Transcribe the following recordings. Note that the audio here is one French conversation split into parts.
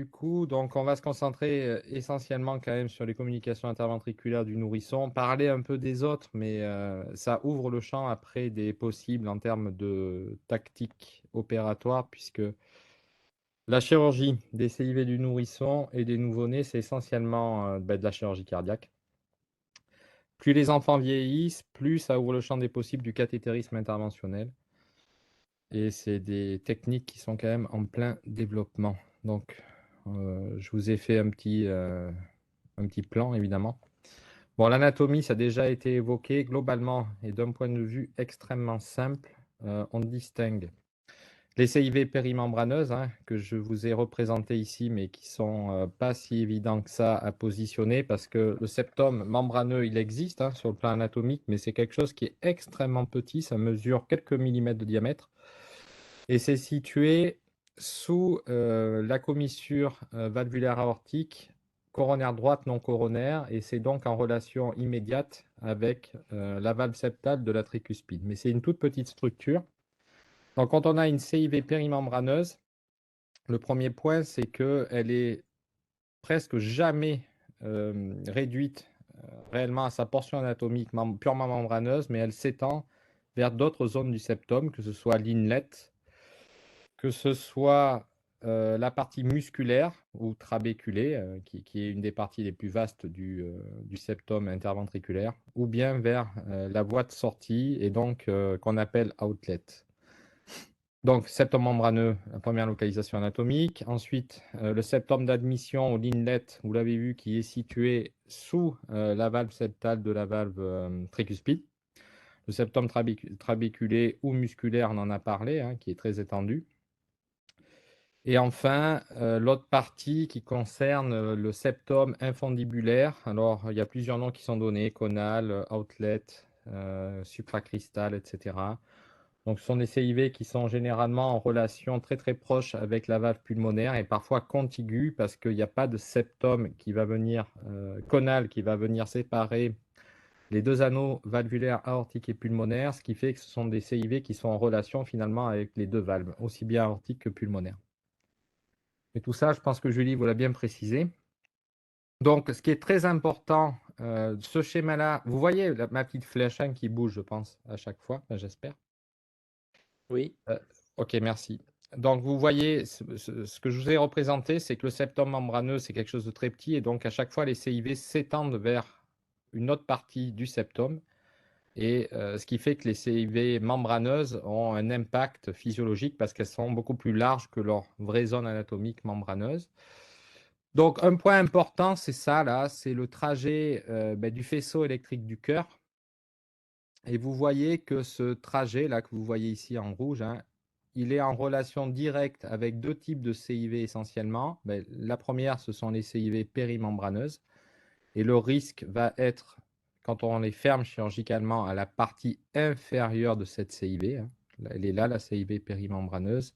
Du coup, donc on va se concentrer essentiellement quand même sur les communications interventriculaires du nourrisson, parler un peu des autres, mais ça ouvre le champ après des possibles en termes de tactique opératoire, puisque la chirurgie des CIV du nourrisson et des nouveau-nés, c'est essentiellement de la chirurgie cardiaque. Plus les enfants vieillissent, plus ça ouvre le champ des possibles du cathétérisme interventionnel. Et c'est des techniques qui sont quand même en plein développement. Donc, je vous ai fait un petit plan, évidemment. Bon, l'anatomie, ça a déjà été évoqué globalement et d'un point de vue extrêmement simple. On distingue les CIV périmembraneuses, hein, que je vous ai représentées ici, mais qui sont pas si évidents que ça à positionner parce que le septum membraneux, il existe hein, sur le plan anatomique, mais c'est quelque chose qui est extrêmement petit. Ça mesure quelques millimètres de diamètre. Et c'est situé sous la commissure valvulaire aortique, coronaire droite non coronaire, et c'est donc en relation immédiate avec la valve septale de la tricuspide. Mais c'est une toute petite structure. Donc quand on a une CIV périmembraneuse, le premier point, c'est qu'elle est presque jamais réduite réellement à sa portion anatomique purement membraneuse, mais elle s'étend vers d'autres zones du septum, que ce soit l'inlet, que ce soit la partie musculaire ou trabéculée, qui est une des parties les plus vastes du septum interventriculaire, ou bien vers la voie de sortie, et donc qu'on appelle outlet. Donc, septum membraneux, la première localisation anatomique. Ensuite, le septum d'admission ou l'inlet, vous l'avez vu, qui est situé sous la valve septale de la valve tricuspide. Le septum trabéculé ou musculaire, on en a parlé, hein, qui est très étendu. Et enfin, l'autre partie qui concerne le septum infundibulaire. Alors, il y a plusieurs noms qui sont donnés, conal, outlet, supracristal, etc. Donc, ce sont des CIV qui sont généralement en relation très très proche avec la valve pulmonaire et parfois contiguës parce qu'il n'y a pas de septum qui va venir, conal, qui va venir séparer les deux anneaux valvulaires aortiques et pulmonaires, ce qui fait que ce sont des CIV qui sont en relation finalement avec les deux valves, aussi bien aortiques que pulmonaires. Et tout ça, je pense que Julie vous l'a bien précisé. Donc, ce qui est très important, ce schéma-là, vous voyez ma petite flèche hein, qui bouge, je pense, à chaque fois, enfin, j'espère. Oui, Ok, merci. Donc, vous voyez, ce que je vous ai représenté, c'est que le septum membraneux, c'est quelque chose de très petit, et donc à chaque fois, les CIV s'étendent vers une autre partie du septum, et ce qui fait que les CIV membraneuses ont un impact physiologique parce qu'elles sont beaucoup plus larges que leur vraie zone anatomique membraneuse. Donc, un point important, c'est ça, là, c'est le trajet du faisceau électrique du cœur. Et vous voyez que ce trajet, là, que vous voyez ici en rouge, hein, il est en relation directe avec deux types de CIV essentiellement. La première, ce sont les CIV périmembraneuses. Et le risque va être, quand on les ferme chirurgicalement, à la partie inférieure de cette CIV. Hein. Elle est là, la CIV périmembraneuse.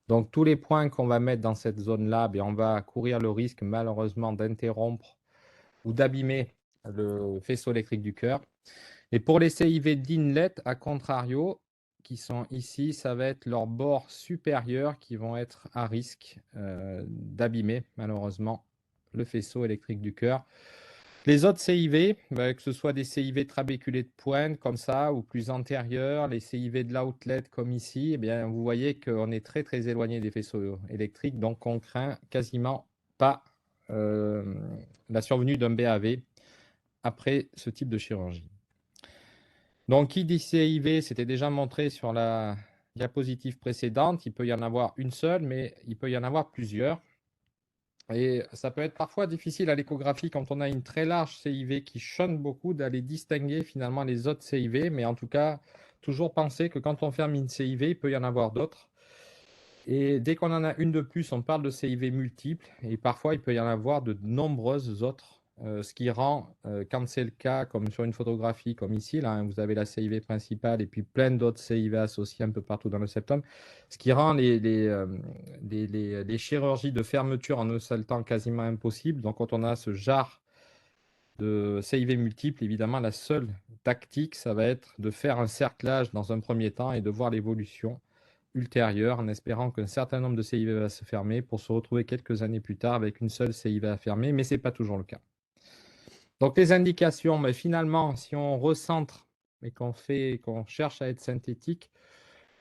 Donc, tous les points qu'on va mettre dans cette zone-là, on va courir le risque, malheureusement, d'interrompre ou d'abîmer le faisceau électrique du cœur. Et pour les CIV d'inlet, à contrario, qui sont ici, ça va être leurs bords supérieurs qui vont être à risque d'abîmer, malheureusement, le faisceau électrique du cœur. Les autres CIV, que ce soit des CIV trabéculés de pointe comme ça ou plus antérieurs, les CIV de l'outlet comme ici, eh bien, vous voyez qu'on est très très éloigné des faisceaux électriques, donc on craint quasiment pas la survenue d'un BAV après ce type de chirurgie. Donc, qui dit CIV, c'était déjà montré sur la diapositive précédente. Il peut y en avoir une seule, mais il peut y en avoir plusieurs. Et ça peut être parfois difficile à l'échographie quand on a une très large CIV qui chante beaucoup d'aller distinguer finalement les autres CIV. Mais en tout cas, toujours penser que quand on ferme une CIV, il peut y en avoir d'autres. Et dès qu'on en a une de plus, on parle de CIV multiples. Et parfois, il peut y en avoir de nombreuses autres. Ce qui rend, quand c'est le cas, comme sur une photographie, comme ici, là, hein, vous avez la CIV principale et puis plein d'autres CIV associés un peu partout dans le septum, ce qui rend les chirurgies de fermeture en un seul temps quasiment impossibles. Donc, quand on a ce genre de CIV multiples, évidemment, la seule tactique, ça va être de faire un cerclage dans un premier temps et de voir l'évolution ultérieure en espérant qu'un certain nombre de CIV va se fermer pour se retrouver quelques années plus tard avec une seule CIV à fermer, mais ce n'est pas toujours le cas. Donc les indications, mais finalement, si on recentre et qu'on cherche à être synthétique,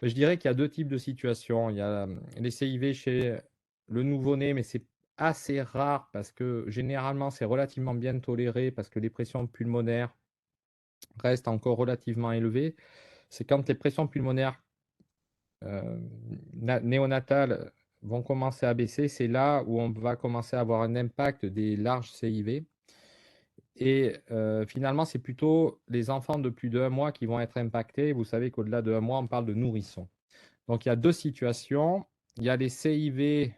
je dirais qu'il y a deux types de situations. Il y a les CIV chez le nouveau-né, mais c'est assez rare parce que généralement c'est relativement bien toléré parce que les pressions pulmonaires restent encore relativement élevées. C'est quand les pressions pulmonaires néonatales vont commencer à baisser, c'est là où on va commencer à avoir un impact des larges CIV. Et finalement, c'est plutôt les enfants de plus d'1 mois qui vont être impactés. Vous savez qu'au-delà de 1 mois, on parle de nourrissons. Donc il y a deux situations. Il y a les CIV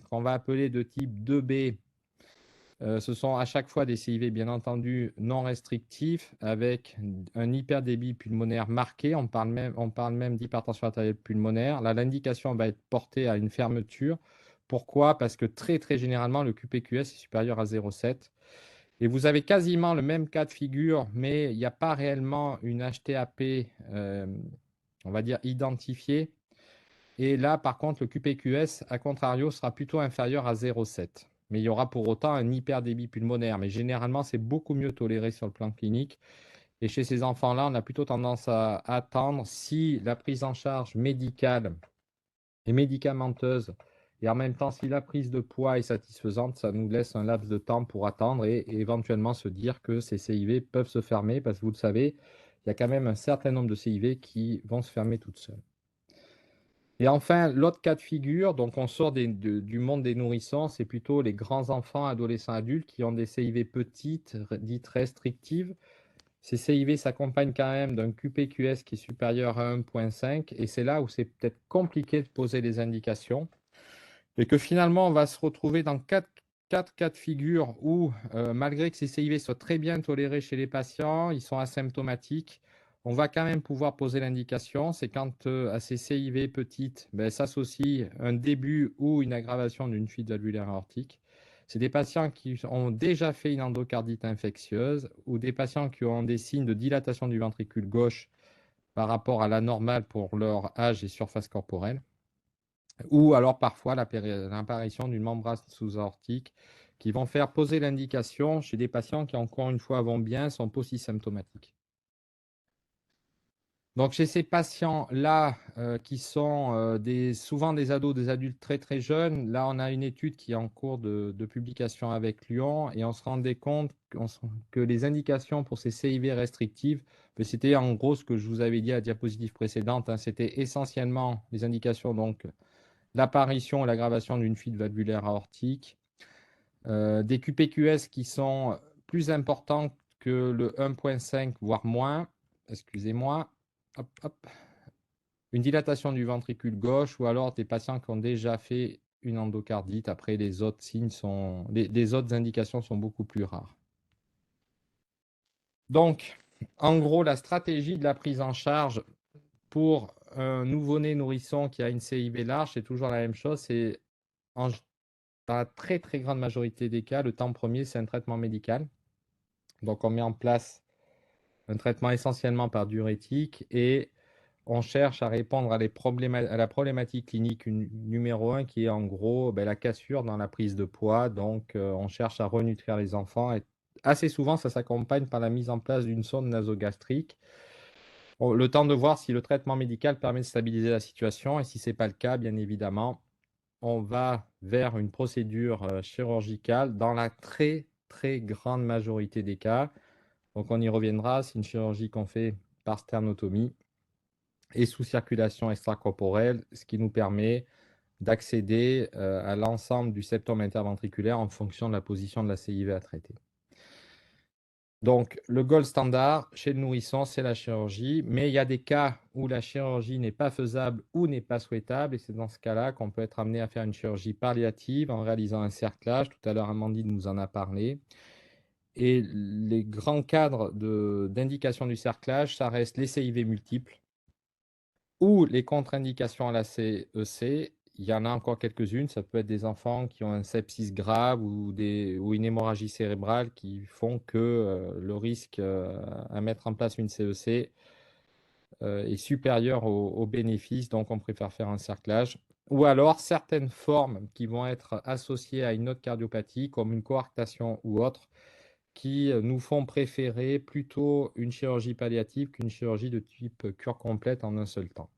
qu'on va appeler de type 2B. Ce sont à chaque fois des CIV, bien entendu, non restrictifs, avec un hyperdébit pulmonaire marqué. On parle même d'hypertension artérielle pulmonaire. Là, l'indication va être portée à une fermeture. Pourquoi? Parce que très, très généralement, le QPQS est supérieur à 0,7. Et vous avez quasiment le même cas de figure, mais il n'y a pas réellement une HTAP, on va dire, identifiée. Et là, par contre, le QPQS, à contrario, sera plutôt inférieur à 0,7. Mais il y aura pour autant un hyperdébit pulmonaire. Mais généralement, c'est beaucoup mieux toléré sur le plan clinique. Et chez ces enfants-là, on a plutôt tendance à attendre si la prise en charge médicale et médicamenteuse, et en même temps, si la prise de poids est satisfaisante, ça nous laisse un laps de temps pour attendre et éventuellement se dire que ces CIV peuvent se fermer, parce que vous le savez, il y a quand même un certain nombre de CIV qui vont se fermer toutes seules. Et enfin, l'autre cas de figure, donc on sort du monde des nourrissons, c'est plutôt les grands enfants, adolescents, adultes qui ont des CIV petites, dites restrictives. Ces CIV s'accompagnent quand même d'un QPQS qui est supérieur à 1,5 et c'est là où c'est peut-être compliqué de poser les indications et que finalement on va se retrouver dans quatre cas de figure où, malgré que ces CIV soient très bien tolérés chez les patients, ils sont asymptomatiques, on va quand même pouvoir poser l'indication. C'est quand à ces CIV petites s'associe un début ou une aggravation d'une fuite valvulaire aortique. C'est des patients qui ont déjà fait une endocardite infectieuse ou des patients qui ont des signes de dilatation du ventricule gauche par rapport à la normale pour leur âge et surface corporelle. Ou alors parfois l'apparition d'une membrane sous-aortique qui vont faire poser l'indication chez des patients qui, encore une fois, vont bien, sont symptomatiques. Donc chez ces patients-là, qui sont souvent des ados, des adultes très très jeunes, là on a une étude qui est en cours de publication avec Lyon et on se rendait compte que les indications pour ces CIV restrictives, c'était en gros ce que je vous avais dit à la diapositive précédente, hein, c'était essentiellement les indications, donc l'apparition et l'aggravation d'une fuite valvulaire aortique, des QPQS qui sont plus importants que le 1,5 voire moins, excusez-moi, hop, hop, une dilatation du ventricule gauche ou alors des patients qui ont déjà fait une endocardite. Après, les autres signes les autres indications sont beaucoup plus rares. Donc, en gros, la stratégie de la prise en charge pour un nouveau-né nourrisson qui a une CIV large, c'est toujours la même chose. C'est dans la très très grande majorité des cas, le temps premier, c'est un traitement médical. Donc, on met en place un traitement essentiellement par diurétique et on cherche à répondre à la problématique clinique numéro 1 qui est en gros la cassure dans la prise de poids. Donc, on cherche à renutrir les enfants. Et assez souvent, ça s'accompagne par la mise en place d'une sonde nasogastrique. Le temps de voir si le traitement médical permet de stabiliser la situation. Et si ce n'est pas le cas, bien évidemment, on va vers une procédure chirurgicale dans la très, très grande majorité des cas. Donc, on y reviendra. C'est une chirurgie qu'on fait par sternotomie et sous circulation extracorporelle, ce qui nous permet d'accéder à l'ensemble du septum interventriculaire en fonction de la position de la CIV à traiter. Donc, le gold standard chez le nourrisson, c'est la chirurgie, mais il y a des cas où la chirurgie n'est pas faisable ou n'est pas souhaitable, et c'est dans ce cas-là qu'on peut être amené à faire une chirurgie palliative en réalisant un cerclage. Tout à l'heure, Amandine nous en a parlé. Et les grands cadres d'indication du cerclage, ça reste les CIV multiples ou les contre-indications à la CEC. Il y en a encore quelques-unes. Ça peut être des enfants qui ont un sepsis grave ou une hémorragie cérébrale qui font que le risque à mettre en place une CEC est supérieur au bénéfice, donc on préfère faire un cerclage. Ou alors certaines formes qui vont être associées à une autre cardiopathie, comme une coarctation ou autre, qui nous font préférer plutôt une chirurgie palliative qu'une chirurgie de type cure complète en un seul temps.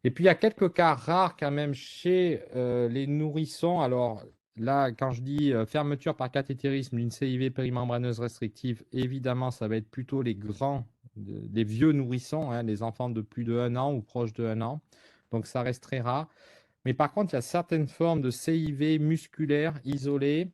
Et puis il y a quelques cas rares quand même chez les nourrissons. Alors là, quand je dis fermeture par cathétérisme d'une CIV périmembraneuse restrictive, évidemment, ça va être plutôt les grands, les vieux nourrissons, hein, les enfants de plus de 1 an ou proches de 1 an. Donc ça reste très rare. Mais par contre, il y a certaines formes de CIV musculaires isolées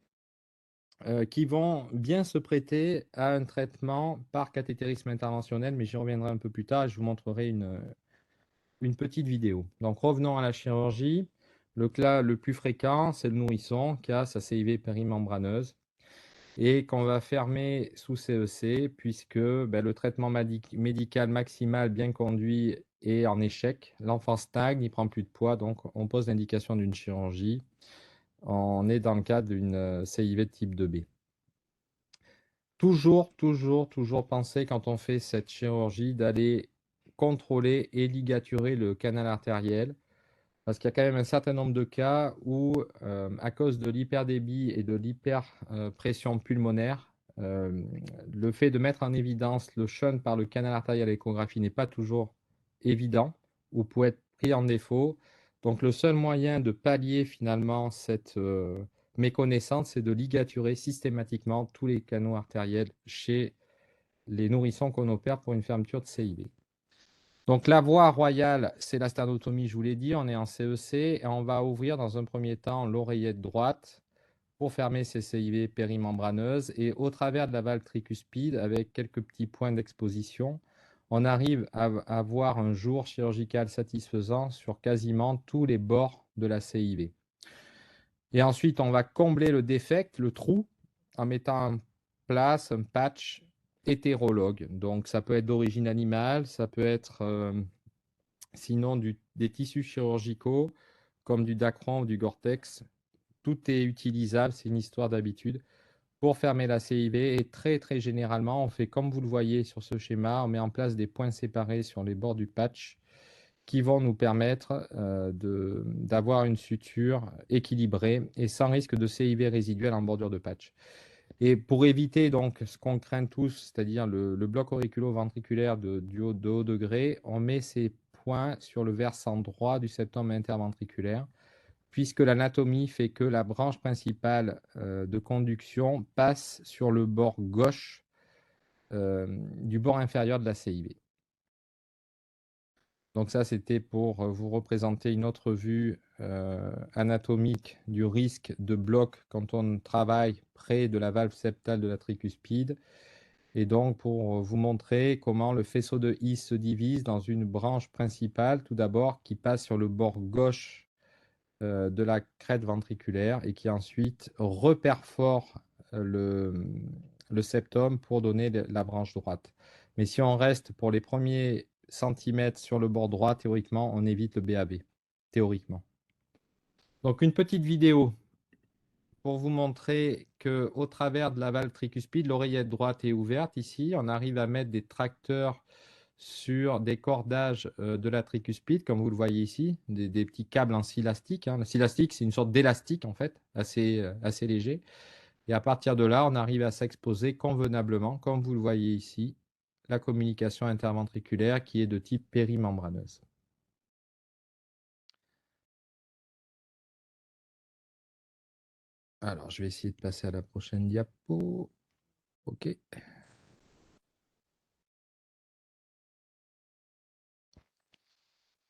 qui vont bien se prêter à un traitement par cathétérisme interventionnel, mais j'y reviendrai un peu plus tard et je vous montrerai une petite vidéo. Donc revenons à la chirurgie. Le cas le plus fréquent, c'est le nourrisson qui a sa CIV périmembraneuse et qu'on va fermer sous CEC puisque le traitement médical maximal bien conduit est en échec. L'enfant stagne, il prend plus de poids, donc on pose l'indication d'une chirurgie. On est dans le cadre d'une CIV de type 2B. Toujours penser quand on fait cette chirurgie d'aller contrôler et ligaturer le canal artériel parce qu'il y a quand même un certain nombre de cas où, à cause de l'hyperdébit et de l'hyperpression pulmonaire, le fait de mettre en évidence le shunt par le canal artériel à l'échographie n'est pas toujours évident ou peut être pris en défaut. Donc le seul moyen de pallier finalement cette méconnaissance, c'est de ligaturer systématiquement tous les canaux artériels chez les nourrissons qu'on opère pour une fermeture de CIV. Donc la voie royale, c'est la sternotomie, je vous l'ai dit, on est en CEC et on va ouvrir dans un premier temps l'oreillette droite pour fermer ces CIV périmembraneuses et au travers de la valve tricuspide avec quelques petits points d'exposition, on arrive à avoir un jour chirurgical satisfaisant sur quasiment tous les bords de la CIV. Et ensuite, on va combler le défect, le trou, en mettant en place un patch hétérologue. Donc ça peut être d'origine animale, ça peut être sinon des tissus chirurgicaux comme du Dacron ou du Gore-Tex. Tout est utilisable, c'est une histoire d'habitude pour fermer la CIV et très généralement on fait comme vous le voyez sur ce schéma, on met en place des points séparés sur les bords du patch qui vont nous permettre d'avoir une suture équilibrée et sans risque de CIV résiduel en bordure de patch. Et pour éviter donc ce qu'on craint tous, c'est-à-dire le bloc auriculo-ventriculaire de haut degré, on met ces points sur le versant droit du septum interventriculaire, puisque l'anatomie fait que la branche principale de conduction passe sur le bord gauche du bord inférieur de la CIV. Donc ça, c'était pour vous représenter une autre vue anatomique du risque de bloc quand on travaille près de la valve septale de la tricuspide. Et donc, pour vous montrer comment le faisceau de His se divise dans une branche principale, tout d'abord, qui passe sur le bord gauche de la crête ventriculaire et qui ensuite reperfore le septum pour donner la branche droite. Mais si on reste pour les premiers centimètres sur le bord droit, théoriquement, on évite le BAV. Théoriquement. Donc, une petite vidéo pour vous montrer qu'au travers de la valve tricuspide, l'oreillette droite est ouverte ici. On arrive à mettre des tracteurs sur des cordages de la tricuspide, comme vous le voyez ici, des petits câbles en silastique. Le silastique, c'est une sorte d'élastique, en fait, assez léger. Et à partir de là, on arrive à s'exposer convenablement, comme vous le voyez ici, la communication interventriculaire qui est de type périmembraneuse. Alors, je vais essayer de passer à la prochaine diapo. OK.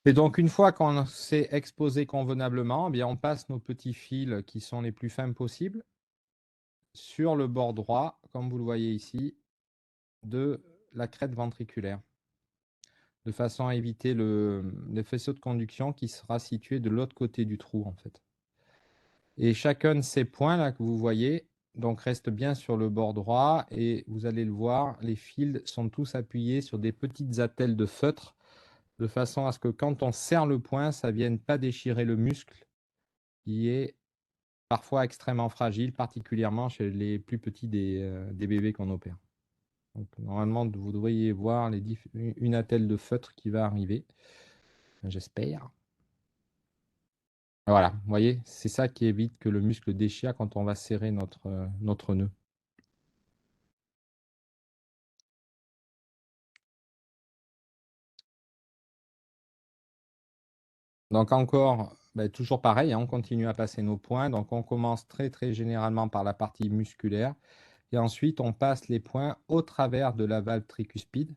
Et donc, une fois qu'on s'est exposé convenablement, eh bien, on passe nos petits fils qui sont les plus fins possibles sur le bord droit, comme vous le voyez ici, de la crête ventriculaire, de façon à éviter le faisceau de conduction qui sera situé de l'autre côté du trou, en fait. Et chacun de ces points là que vous voyez, donc reste bien sur le bord droit et vous allez le voir, les fils sont tous appuyés sur des petites attelles de feutre de façon à ce que quand on serre le point, ça ne vienne pas déchirer le muscle qui est parfois extrêmement fragile, particulièrement chez les plus petits des bébés qu'on opère. Donc, normalement, vous devriez voir une attelle de feutre qui va arriver. J'espère. Voilà, vous voyez, c'est ça qui évite que le muscle déchire quand on va serrer notre nœud. Donc encore, toujours pareil, hein, on continue à passer nos points. Donc on commence très généralement par la partie musculaire. Et ensuite, on passe les points au travers de la valve tricuspide,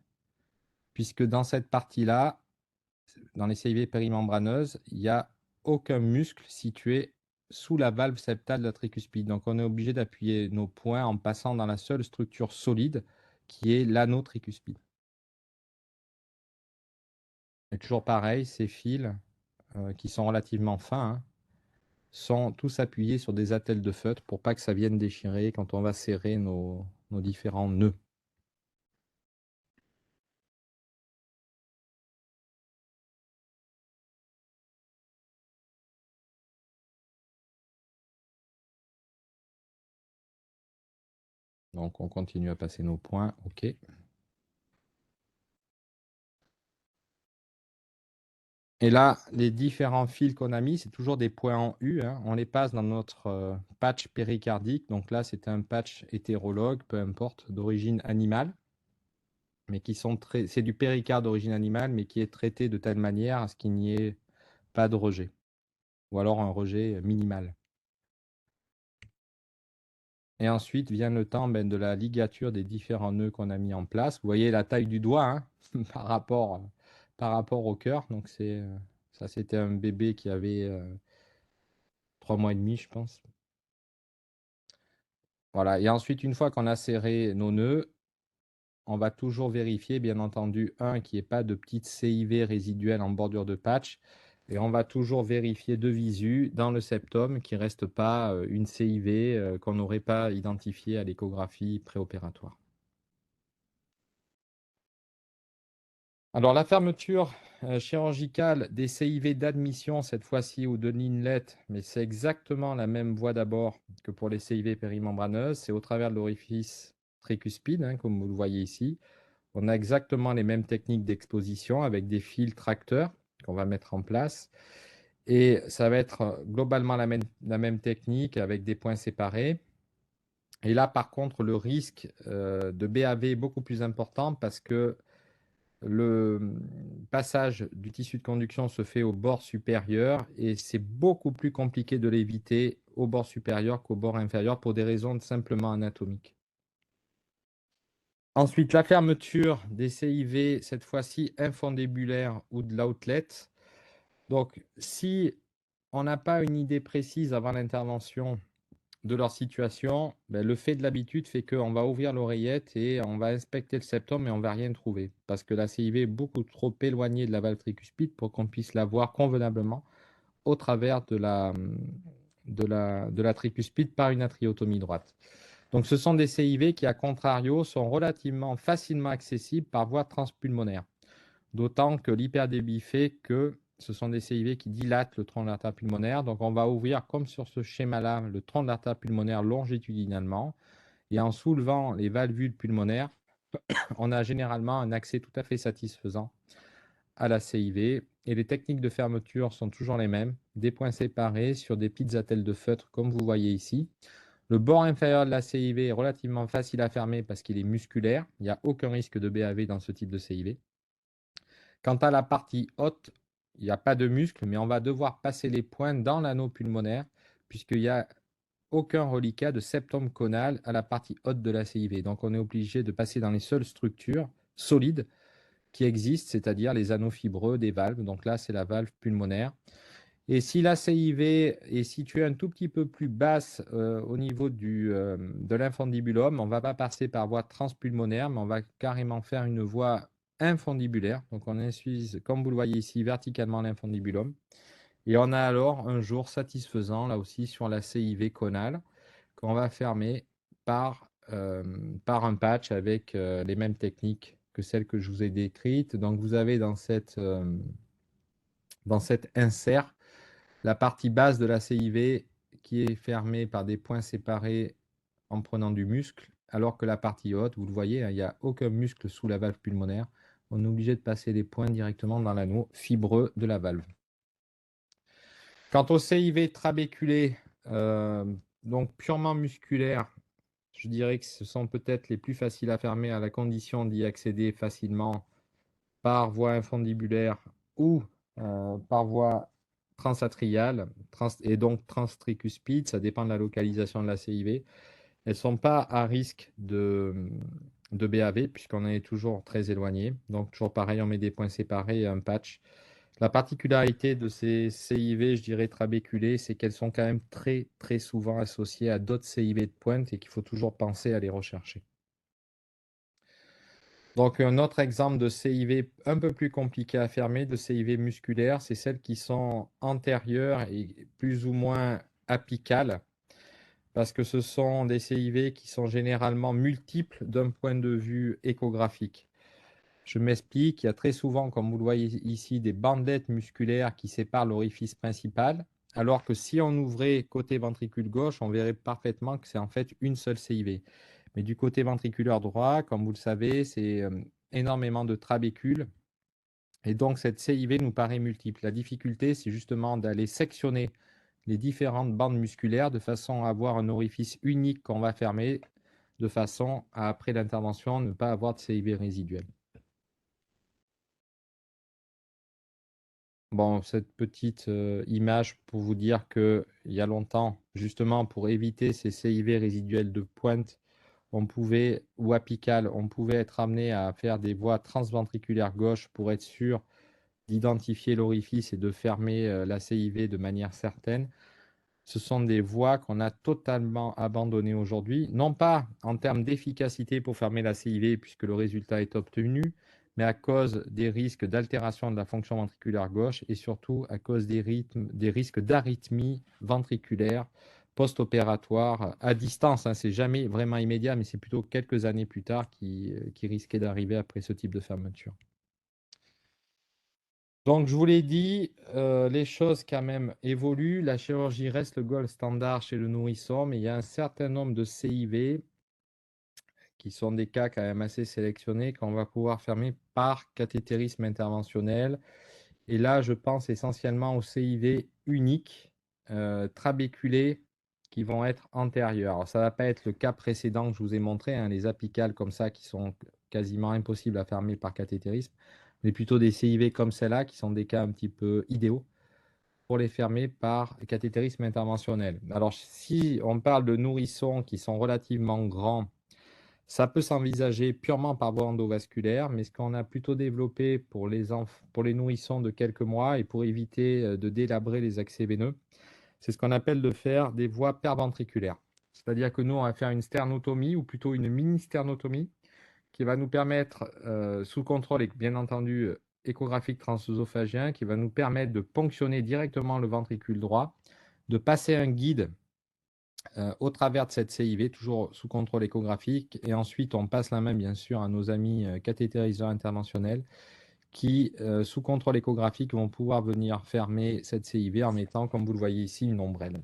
puisque dans cette partie-là, dans les CIV périmembraneuses, il n'y a aucun muscle situé sous la valve septale de la tricuspide. Donc on est obligé d'appuyer nos points en passant dans la seule structure solide qui est l'anneau tricuspide. Et toujours pareil, ces fils qui sont relativement fins, hein, sont tous appuyés sur des attelles de feutre pour pas que ça vienne déchirer quand on va serrer nos différents nœuds. Donc on continue à passer nos points, ok. Et là, les différents fils qu'on a mis, c'est toujours des points en U, hein. On les passe dans notre patch péricardique. Donc là, c'est un patch hétérologue, peu importe, d'origine animale. Mais qui sont c'est du péricarde d'origine animale, mais qui est traité de telle manière à ce qu'il n'y ait pas de rejet. Ou alors un rejet minimal. Et ensuite vient le temps de la ligature des différents nœuds qu'on a mis en place. Vous voyez la taille du doigt, hein, par rapport au cœur. Donc ça, c'était un bébé qui avait 3 mois et demi, je pense. Voilà. Et ensuite, une fois qu'on a serré nos nœuds, on va toujours vérifier, bien entendu, qu'il n'y ait pas de petites CIV résiduelles en bordure de patch. Et on va toujours vérifier de visu dans le septum qu'il ne reste pas une CIV qu'on n'aurait pas identifiée à l'échographie préopératoire. Alors la fermeture chirurgicale des CIV d'admission cette fois-ci ou de l'inlet, mais c'est exactement la même voie d'abord que pour les CIV périmembraneuses, c'est au travers de l'orifice tricuspide, hein, comme vous le voyez ici. On a exactement les mêmes techniques d'exposition avec des fils tracteurs qu'on va mettre en place. Et ça va être globalement la même technique avec des points séparés. Et là, par contre, le risque de BAV est beaucoup plus important parce que le passage du tissu de conduction se fait au bord supérieur et c'est beaucoup plus compliqué de l'éviter au bord supérieur qu'au bord inférieur pour des raisons simplement anatomiques. Ensuite, la fermeture des CIV, cette fois-ci infundibulaire ou de l'outlet. Donc, si on n'a pas une idée précise avant l'intervention de leur situation, le fait de l'habitude fait qu'on va ouvrir l'oreillette et on va inspecter le septum et on ne va rien trouver. Parce que la CIV est beaucoup trop éloignée de la valve tricuspide pour qu'on puisse la voir convenablement au travers de la tricuspide par une atriotomie droite. Donc ce sont des CIV qui, à contrario, sont relativement facilement accessibles par voie transpulmonaire. D'autant que l'hyperdébit fait que ce sont des CIV qui dilatent le tronc de l'artère pulmonaire. Donc on va ouvrir, comme sur ce schéma-là, le tronc de l'artère pulmonaire longitudinalement. Et en soulevant les valvules pulmonaires, on a généralement un accès tout à fait satisfaisant à la CIV. Et les techniques de fermeture sont toujours les mêmes. Des points séparés sur des petites attelles de feutre, comme vous voyez ici. Le bord inférieur de la CIV est relativement facile à fermer parce qu'il est musculaire. Il n'y a aucun risque de BAV dans ce type de CIV. Quant à la partie haute, il n'y a pas de muscle, mais on va devoir passer les points dans l'anneau pulmonaire puisqu'il n'y a aucun reliquat de septum conal à la partie haute de la CIV. Donc on est obligé de passer dans les seules structures solides qui existent, c'est-à-dire les anneaux fibreux des valves. Donc là, c'est la valve pulmonaire. Et si la CIV est située un tout petit peu plus basse au niveau de l'infundibulum, on ne va pas passer par voie transpulmonaire, mais on va carrément faire une voie infundibulaire. Donc on infuse, comme vous le voyez ici, verticalement l'infundibulum. Et on a alors un jour satisfaisant, là aussi, sur la CIV conale, qu'on va fermer par un patch avec les mêmes techniques que celles que je vous ai décrites. Donc vous avez dans cet insert la partie basse de la CIV qui est fermée par des points séparés en prenant du muscle alors que la partie haute, vous le voyez, hein, il n'y a aucun muscle sous la valve pulmonaire. On est obligé de passer les points directement dans l'anneau fibreux de la valve. Quant au CIV trabéculé, donc purement musculaire, je dirais que ce sont peut-être les plus faciles à fermer à la condition d'y accéder facilement par voie infundibulaire ou par voie transatriale et donc transtricuspide, ça dépend de la localisation de la CIV. Elles ne sont pas à risque de BAV puisqu'on est toujours très éloigné. Donc toujours pareil, on met des points séparés et un patch. La particularité de ces CIV, je dirais trabéculées, c'est qu'elles sont quand même très très souvent associées à d'autres CIV de pointe et qu'il faut toujours penser à les rechercher. Donc un autre exemple de CIV un peu plus compliqué à fermer, de CIV musculaire, c'est celles qui sont antérieures et plus ou moins apicales, parce que ce sont des CIV qui sont généralement multiples d'un point de vue échographique. Je m'explique, il y a très souvent, comme vous le voyez ici, des bandelettes musculaires qui séparent l'orifice principal, alors que si on ouvrait côté ventricule gauche, on verrait parfaitement que c'est en fait une seule CIV. Mais du côté ventriculaire droit, comme vous le savez, c'est énormément de trabécules. Et donc, cette CIV nous paraît multiple. La difficulté, c'est justement d'aller sectionner les différentes bandes musculaires de façon à avoir un orifice unique qu'on va fermer, de façon à, après l'intervention, ne pas avoir de CIV résiduelle. Bon, cette petite image pour vous dire qu'il y a longtemps, justement pour éviter ces CIV résiduels de pointe, on pouvait, ou apicales, on pouvait être amené à faire des voies transventriculaires gauche pour être sûr d'identifier l'orifice et de fermer la CIV de manière certaine. Ce sont des voies qu'on a totalement abandonnées aujourd'hui, non pas en termes d'efficacité pour fermer la CIV puisque le résultat est obtenu, mais à cause des risques d'altération de la fonction ventriculaire gauche et surtout à cause des risques d'arythmie ventriculaire post-opératoire à distance. Hein, c'est jamais vraiment immédiat, mais c'est plutôt quelques années plus tard qui risquait d'arriver après ce type de fermeture. Donc, je vous l'ai dit, les choses quand même évoluent. La chirurgie reste le gold standard chez le nourrisson, mais il y a un certain nombre de CIV qui sont des cas quand même assez sélectionnés qu'on va pouvoir fermer par cathétérisme interventionnel. Et là, je pense essentiellement aux CIV uniques, trabéculés, qui vont être antérieurs. Alors, ça ne va pas être le cas précédent que je vous ai montré, hein, les apicales comme ça qui sont quasiment impossibles à fermer par cathétérisme, mais plutôt des CIV comme celle-là qui sont des cas un petit peu idéaux pour les fermer par cathétérisme interventionnel. Alors, si on parle de nourrissons qui sont relativement grands, ça peut s'envisager purement par voie endovasculaire, mais ce qu'on a plutôt développé pour les nourrissons de quelques mois et pour éviter de délabrer les accès veineux, c'est ce qu'on appelle de faire des voies perventriculaires. C'est-à-dire que nous, on va faire une sternotomie ou plutôt une mini-sternotomie qui va nous permettre, sous contrôle et bien entendu échographique transœsophagien, qui va nous permettre de ponctionner directement le ventricule droit, de passer un guide au travers de cette CIV, toujours sous contrôle échographique. Et ensuite, on passe la main, bien sûr, à nos amis cathétériseurs interventionnels qui, sous contrôle échographique, vont pouvoir venir fermer cette CIV en mettant, comme vous le voyez ici, une ombrelle.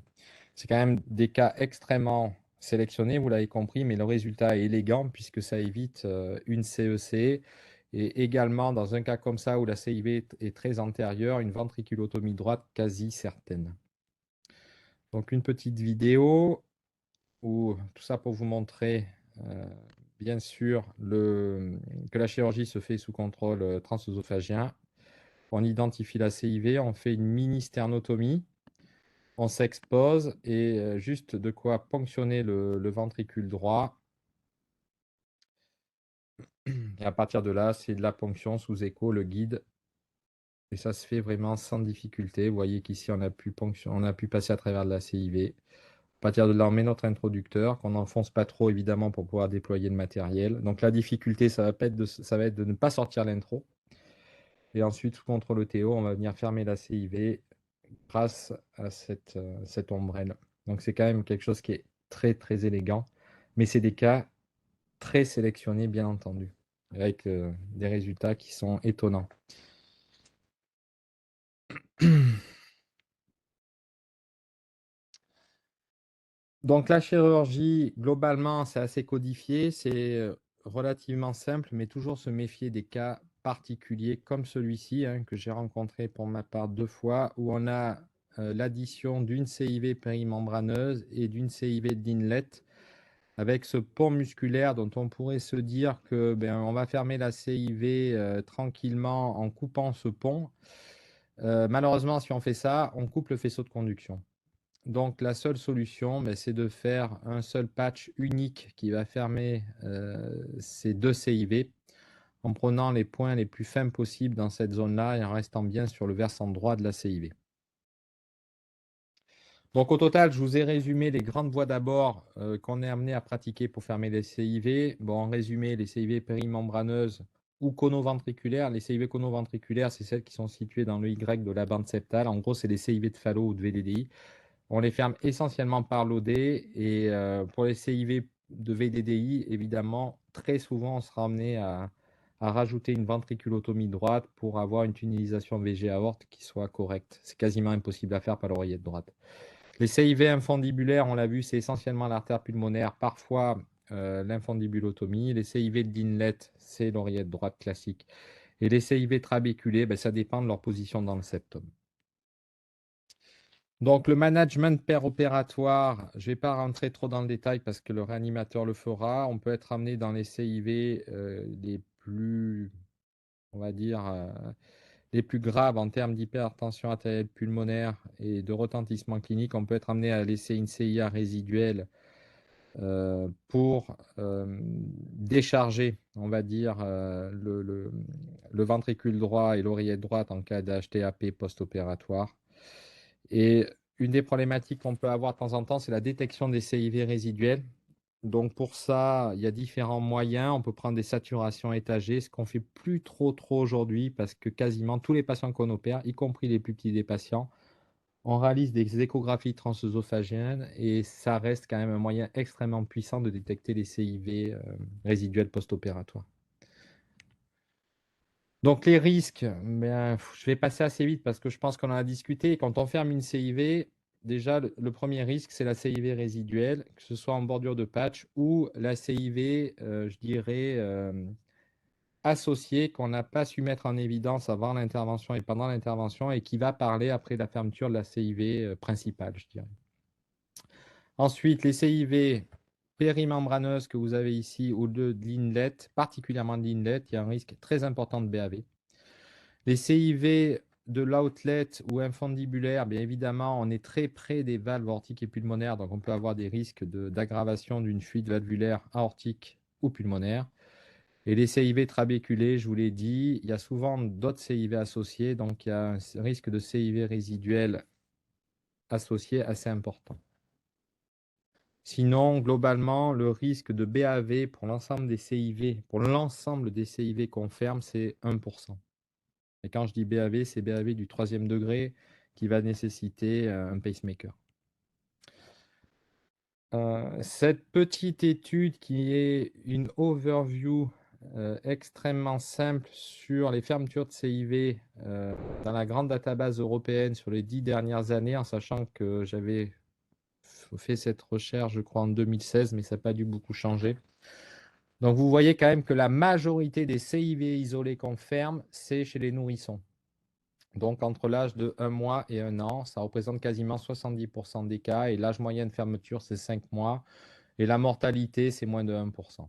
C'est quand même des cas extrêmement sélectionnés, vous l'avez compris, mais le résultat est élégant puisque ça évite une CEC. Et également, dans un cas comme ça où la CIV est très antérieure, une ventriculotomie droite quasi certaine. Donc une petite vidéo où tout ça pour vous montrer, bien sûr, que la chirurgie se fait sous contrôle transœsophagien. On identifie la CIV, on fait une mini sternotomie, on s'expose et juste de quoi ponctionner le ventricule droit. Et à partir de là, c'est de la ponction sous écho, le guide. Et ça se fait vraiment sans difficulté. Vous voyez qu'ici, on a pu passer à travers de la CIV. À partir de là, on met notre introducteur, qu'on n'enfonce pas trop, évidemment, pour pouvoir déployer le matériel. Donc la difficulté, ça va être de ne pas sortir l'intro. Et ensuite, sous contrôle ETO, on va venir fermer la CIV grâce à cette ombrelle. Donc c'est quand même quelque chose qui est très, très élégant. Mais c'est des cas très sélectionnés, bien entendu, avec des résultats qui sont étonnants. Donc la chirurgie, globalement, c'est assez codifié, c'est relativement simple, mais toujours se méfier des cas particuliers comme celui-ci, hein, que j'ai rencontré pour ma part 2 fois, où on a l'addition d'une CIV périmembraneuse et d'une CIV d'inlet, avec ce pont musculaire dont on pourrait se dire que ben, on va fermer la CIV tranquillement en coupant ce pont. Malheureusement, si on fait ça, on coupe le faisceau de conduction. Donc la seule solution, ben, c'est de faire un seul patch unique qui va fermer ces deux CIV en prenant les points les plus fins possibles dans cette zone-là et en restant bien sur le versant droit de la CIV. Donc au total, je vous ai résumé les grandes voies d'abord qu'on est amené à pratiquer pour fermer les CIV. Bon, en résumé, les CIV périmembraneuses ou conoventriculaires. Les CIV conoventriculaires, c'est celles qui sont situées dans le Y de la bande septale. En gros, c'est les CIV de Fallot ou de VDDI. On les ferme essentiellement par l'OD et pour les CIV de VDDI, évidemment, très souvent, on sera amené à rajouter une ventriculotomie droite pour avoir une tunnélisation VG aorte qui soit correcte. C'est quasiment impossible à faire par l'oreillette droite. Les CIV infundibulaires, on l'a vu, c'est essentiellement l'artère pulmonaire, parfois l'infundibulotomie. Les CIV de l'inlet, c'est l'oreillette droite classique. Et les CIV trabéculés, ben, ça dépend de leur position dans le septum. Donc le management opératoire, je ne vais pas rentrer trop dans le détail parce que le réanimateur le fera. On peut être amené dans les CIV les plus, on va dire, les plus graves en termes d'hypertension artérielle pulmonaire et de retentissement clinique. On peut être amené à laisser une CIA résiduelle pour décharger, on va dire, le ventricule droit et l'oreillette droite en cas d'HTAP post-opératoire. Et une des problématiques qu'on peut avoir de temps en temps, c'est la détection des CIV résiduels. Donc pour ça, il y a différents moyens. On peut prendre des saturations étagées, ce qu'on fait plus trop aujourd'hui parce que quasiment tous les patients qu'on opère, y compris les plus petits des patients, on réalise des échographies transœsophagiennes et ça reste quand même un moyen extrêmement puissant de détecter les CIV résiduels post-opératoires. Donc les risques, ben, je vais passer assez vite parce que je pense qu'on en a discuté. Quand on ferme une CIV, déjà le premier risque, c'est la CIV résiduelle, que ce soit en bordure de patch ou la CIV, je dirais, associée qu'on n'a pas su mettre en évidence avant l'intervention et pendant l'intervention et qui va parler après la fermeture de la CIV principale, je dirais. Ensuite, les CIV périmembraneuses que vous avez ici ou de l'inlet, particulièrement de l'inlet, il y a un risque très important de BAV. Les CIV de l'outlet ou infundibulaire, bien évidemment, on est très près des valves aortiques et pulmonaires, donc on peut avoir des risques d'aggravation d'une fuite valvulaire aortique ou pulmonaire. Et les CIV trabéculés, je vous l'ai dit, il y a souvent d'autres CIV associés, donc il y a un risque de CIV résiduel associé assez important. Sinon, globalement, le risque de BAV pour l'ensemble des CIV, pour l'ensemble des CIV qu'on ferme, c'est 1%. Et quand je dis BAV, c'est BAV du 3e degré qui va nécessiter un pacemaker. Cette petite étude qui est une overview extrêmement simple sur les fermetures de CIV dans la grande database européenne sur les 10 dernières années, en sachant que j'avais fait cette recherche, je crois, en 2016, mais ça n'a pas dû beaucoup changer. Donc vous voyez quand même que la majorité des CIV isolés qu'on ferme, c'est chez les nourrissons. Donc entre l'âge de 1 mois et 1 an, ça représente quasiment 70% des cas. Et l'âge moyen de fermeture, c'est 5 mois. Et la mortalité, c'est moins de 1%.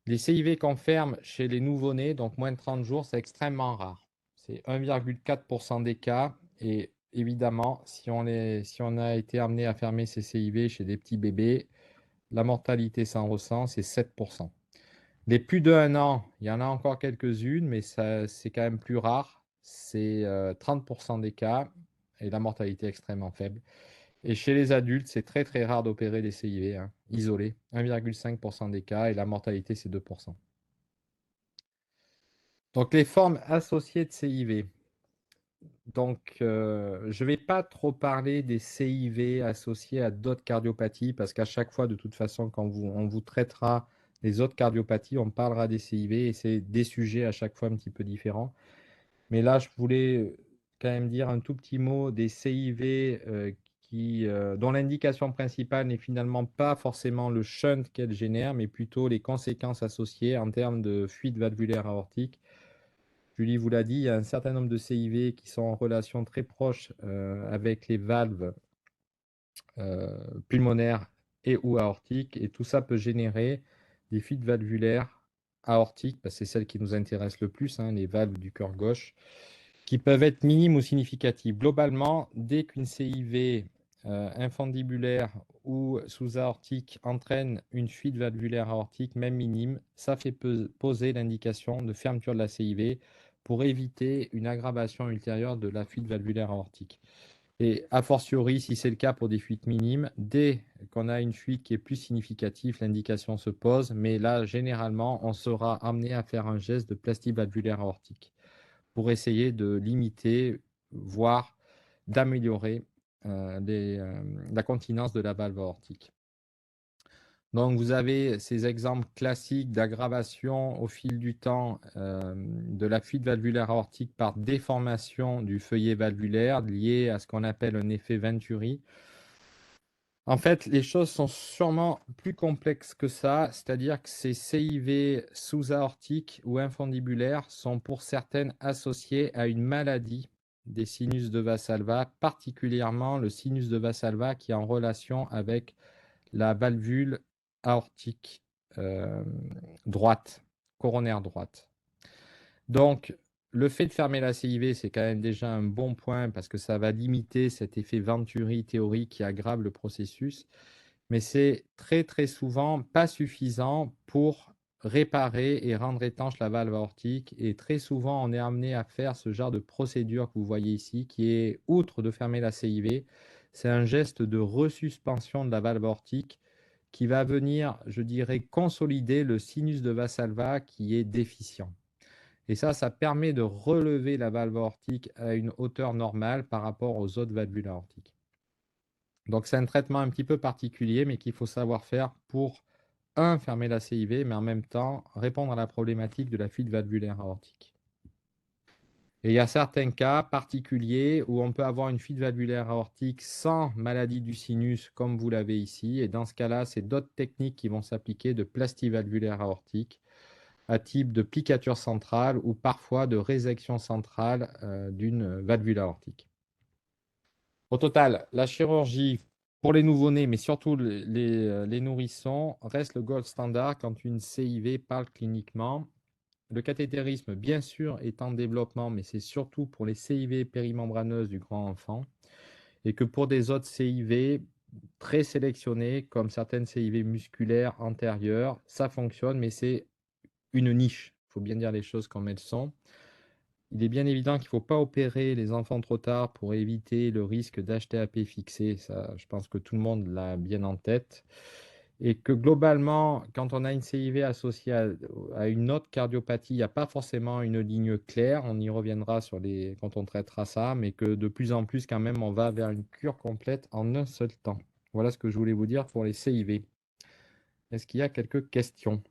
Les CIV qu'on ferme chez les nouveau-nés, donc moins de 30 jours, c'est extrêmement rare. C'est 1,4% des cas. Et évidemment, si on a été amené à fermer ces CIV chez des petits bébés, la mortalité sans ressent, c'est 7%. Les plus de 1 an, il y en a encore quelques-unes, mais c'est quand même plus rare. C'est 30% des cas et la mortalité est extrêmement faible. Et chez les adultes, c'est très très rare d'opérer des CIV isolés. 1,5% des cas et la mortalité, c'est 2%. Donc les formes associées de CIV. Donc je ne vais pas trop parler des CIV associés à d'autres cardiopathies parce qu'à chaque fois, de toute façon, quand on vous traitera les autres cardiopathies, on parlera des CIV et c'est des sujets à chaque fois un petit peu différents. Mais là, je voulais quand même dire un tout petit mot des CIV dont l'indication principale n'est finalement pas forcément le shunt qu'elle génère, mais plutôt les conséquences associées en termes de fuite valvulaire aortique. Julie vous l'a dit, il y a un certain nombre de CIV qui sont en relation très proche avec les valves pulmonaires et ou aortiques, et tout ça peut générer des fuites valvulaires aortiques, parce que c'est celles qui nous intéressent le plus, hein, les valves du cœur gauche, qui peuvent être minimes ou significatives. Globalement, dès qu'une CIV infundibulaire ou sous-aortique entraîne une fuite valvulaire aortique, même minime, ça fait poser l'indication de fermeture de la CIV pour éviter une aggravation ultérieure de la fuite valvulaire aortique. Et a fortiori, si c'est le cas pour des fuites minimes, dès qu'on a une fuite qui est plus significative, l'indication se pose, mais là, généralement, on sera amené à faire un geste de plastie valvulaire aortique pour essayer de limiter, voire d'améliorer la continence de la valve aortique. Donc, vous avez ces exemples classiques d'aggravation au fil du temps de la fuite valvulaire aortique par déformation du feuillet valvulaire lié à ce qu'on appelle un effet Venturi. En fait, les choses sont sûrement plus complexes que ça, c'est-à-dire que ces CIV sous-aortiques ou infundibulaires sont pour certaines associées à une maladie des sinus de Valsalva, particulièrement le sinus de Valsalva qui est en relation avec la valvule aortique droite, coronaire droite. Donc, le fait de fermer la CIV, c'est quand même déjà un bon point parce que ça va limiter cet effet Venturi théorique qui aggrave le processus. Mais c'est très très souvent pas suffisant pour réparer et rendre étanche la valve aortique. Et très souvent, on est amené à faire ce genre de procédure que vous voyez ici, qui est, outre de fermer la CIV, c'est un geste de resuspension de la valve aortique qui va venir, je dirais, consolider le sinus de Valsalva qui est déficient. Et ça permet de relever la valve aortique à une hauteur normale par rapport aux autres valvules aortiques. Donc c'est un traitement un petit peu particulier, mais qu'il faut savoir faire pour, fermer la CIV, mais en même temps répondre à la problématique de la fuite valvulaire aortique. Et il y a certains cas particuliers où on peut avoir une fuite valvulaire aortique sans maladie du sinus, comme vous l'avez ici. Et dans ce cas-là, c'est d'autres techniques qui vont s'appliquer de plastie valvulaire aortique à type de plicature centrale ou parfois de résection centrale d'une valvule aortique. Au total, la chirurgie pour les nouveau-nés, mais surtout les nourrissons, reste le gold standard quand une CIV parle cliniquement. Le cathétérisme, bien sûr, est en développement, mais c'est surtout pour les CIV périmembraneuses du grand enfant. Et que pour des autres CIV très sélectionnés, comme certaines CIV musculaires antérieures, ça fonctionne, mais c'est une niche. Il faut bien dire les choses comme elles sont. Il est bien évident qu'il ne faut pas opérer les enfants trop tard pour éviter le risque d'HTAP fixé. Ça, je pense que tout le monde l'a bien en tête. Et que globalement, quand on a une CIV associée à une autre cardiopathie, il n'y a pas forcément une ligne claire. On y reviendra quand on traitera ça, mais que de plus en plus, quand même, on va vers une cure complète en un seul temps. Voilà ce que je voulais vous dire pour les CIV. Est-ce qu'il y a quelques questions ?